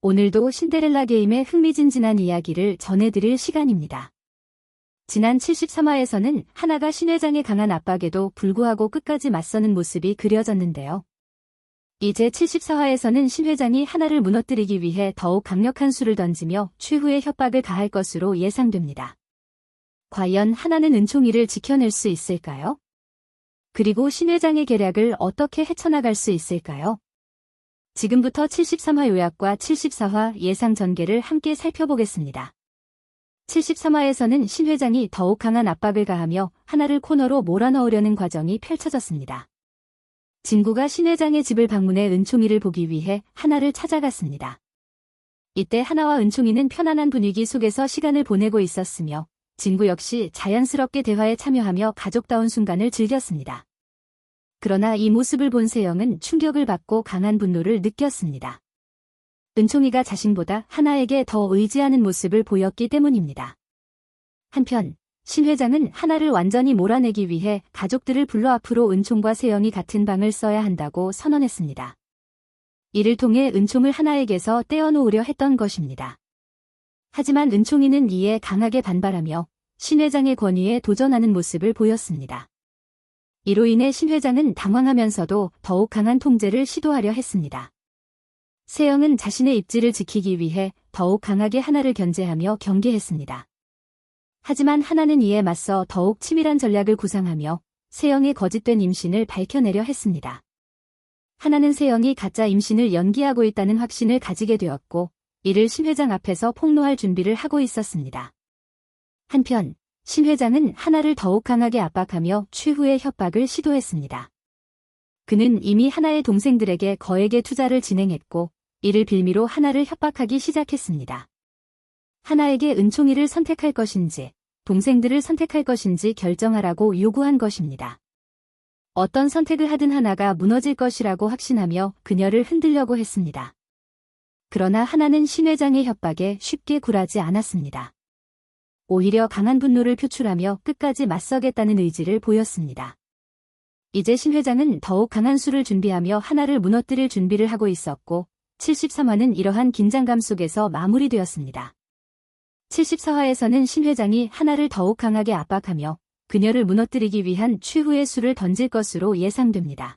오늘도 신데렐라 게임의 흥미진진한 이야기를 전해드릴 시간입니다. 지난 73화에서는 하나가 신회장의 강한 압박에도 불구하고 끝까지 맞서는 모습이 그려졌는데요. 이제 74화에서는 신회장이 하나를 무너뜨리기 위해 더욱 강력한 수를 던지며 최후의 협박을 가할 것으로 예상됩니다. 과연 하나는 은총이를 지켜낼 수 있을까요? 그리고 신회장의 계략을 어떻게 헤쳐나갈 수 있을까요? 지금부터 73화 요약과 74화 예상 전개를 함께 살펴보겠습니다. 73화에서는 신회장이 더욱 강한 압박을 가하며 하나를 코너로 몰아넣으려는 과정이 펼쳐졌습니다. 진구가 신회장의 집을 방문해 은총이를 보기 위해 하나를 찾아갔습니다. 이때 하나와 은총이는 편안한 분위기 속에서 시간을 보내고 있었으며 진구 역시 자연스럽게 대화에 참여하며 가족다운 순간을 즐겼습니다. 그러나 이 모습을 본 세영은 충격을 받고 강한 분노를 느꼈습니다. 은총이가 자신보다 하나에게 더 의지하는 모습을 보였기 때문입니다. 한편 신회장은 하나를 완전히 몰아내기 위해 가족들을 불러 앞으로 은총과 세영이 같은 방을 써야 한다고 선언했습니다. 이를 통해 은총을 하나에게서 떼어놓으려 했던 것입니다. 하지만 은총이는 이에 강하게 반발하며 신회장의 권위에 도전하는 모습을 보였습니다. 이로 인해 신회장은 당황하면서도 더욱 강한 통제를 시도하려 했습니다. 세영은 자신의 입지를 지키기 위해 더욱 강하게 하나를 견제하며 경계했습니다. 하지만 하나는 이에 맞서 더욱 치밀한 전략을 구상하며 세영의 거짓된 임신을 밝혀내려 했습니다. 하나는 세영이 가짜 임신을 연기하고 있다는 확신을 가지게 되었고 이를 신회장 앞에서 폭로할 준비를 하고 있었습니다. 한편 신회장은 하나를 더욱 강하게 압박하며 최후의 협박을 시도했습니다. 그는 이미 하나의 동생들에게 거액의 투자를 진행했고 이를 빌미로 하나를 협박하기 시작했습니다. 하나에게 은총이를 선택할 것인지 동생들을 선택할 것인지 결정하라고 요구한 것입니다. 어떤 선택을 하든 하나가 무너질 것이라고 확신하며 그녀를 흔들려고 했습니다. 그러나 하나는 신회장의 협박에 쉽게 굴하지 않았습니다. 오히려 강한 분노를 표출하며 끝까지 맞서겠다는 의지를 보였습니다. 이제 신회장은 더욱 강한 수를 준비하며 하나를 무너뜨릴 준비를 하고 있었고 73화는 이러한 긴장감 속에서 마무리되었습니다. 74화에서는 신회장이 하나를 더욱 강하게 압박하며 그녀를 무너뜨리기 위한 최후의 수를 던질 것으로 예상됩니다.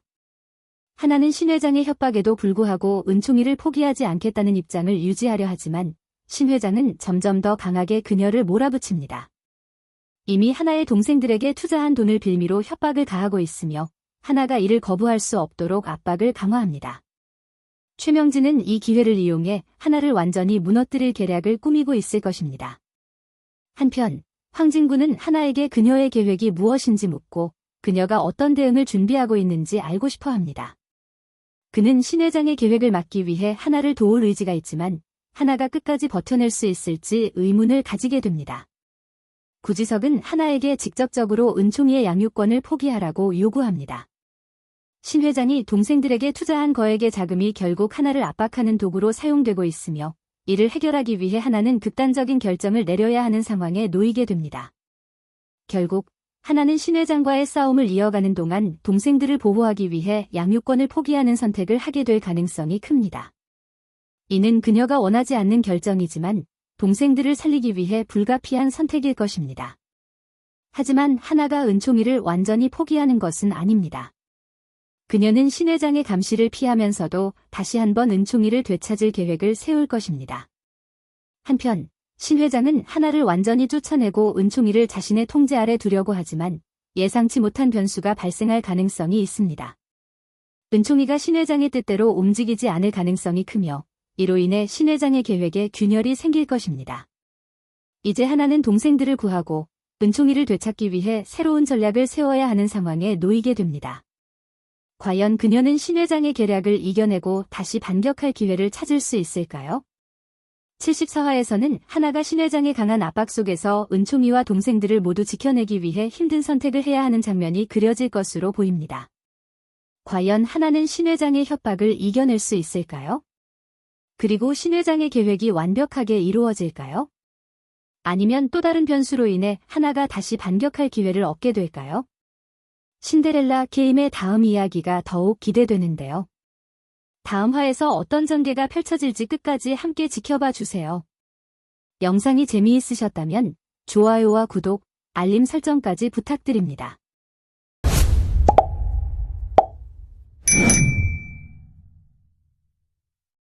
하나는 신회장의 협박에도 불구하고 은총이를 포기하지 않겠다는 입장을 유지하려 하지만 신회장은 점점 더 강하게 그녀를 몰아붙입니다. 이미 하나의 동생들에게 투자한 돈을 빌미로 협박을 가하고 있으며 하나가 이를 거부할 수 없도록 압박을 강화합니다. 최명진은 이 기회를 이용해 하나를 완전히 무너뜨릴 계략을 꾸미고 있을 것입니다. 한편 황진구는 하나에게 그녀의 계획이 무엇인지 묻고 그녀가 어떤 대응을 준비하고 있는지 알고 싶어 합니다. 그는 신회장의 계획을 막기 위해 하나를 도울 의지가 있지만 하나가 끝까지 버텨낼 수 있을지 의문을 가지게 됩니다. 구지석은 하나에게 직접적으로 은총이의 양육권을 포기하라고 요구합니다. 신 회장이 동생들에게 투자한 거액의 자금이 결국 하나를 압박하는 도구로 사용되고 있으며 이를 해결하기 위해 하나는 극단적인 결정을 내려야 하는 상황에 놓이게 됩니다. 결국 하나는 신 회장과의 싸움을 이어가는 동안 동생들을 보호하기 위해 양육권을 포기하는 선택을 하게 될 가능성이 큽니다. 이는 그녀가 원하지 않는 결정이지만 동생들을 살리기 위해 불가피한 선택일 것입니다. 하지만 하나가 은총이를 완전히 포기하는 것은 아닙니다. 그녀는 신회장의 감시를 피하면서도 다시 한번 은총이를 되찾을 계획을 세울 것입니다. 한편 신회장은 하나를 완전히 쫓아내고 은총이를 자신의 통제 아래 두려고 하지만 예상치 못한 변수가 발생할 가능성이 있습니다. 은총이가 신회장의 뜻대로 움직이지 않을 가능성이 크며 이로 인해 신회장의 계획에 균열이 생길 것입니다. 이제 하나는 동생들을 구하고 은총이를 되찾기 위해 새로운 전략을 세워야 하는 상황에 놓이게 됩니다. 과연 그녀는 신회장의 계략을 이겨내고 다시 반격할 기회를 찾을 수 있을까요? 74화에서는 하나가 신회장의 강한 압박 속에서 은총이와 동생들을 모두 지켜내기 위해 힘든 선택을 해야 하는 장면이 그려질 것으로 보입니다. 과연 하나는 신회장의 협박을 이겨낼 수 있을까요? 그리고 신회장의 계획이 완벽하게 이루어질까요? 아니면 또 다른 변수로 인해 하나가 다시 반격할 기회를 얻게 될까요? 신데렐라 게임의 다음 이야기가 더욱 기대되는데요. 다음 화에서 어떤 전개가 펼쳐질지 끝까지 함께 지켜봐 주세요. 영상이 재미있으셨다면 좋아요와 구독, 알림 설정까지 부탁드립니다.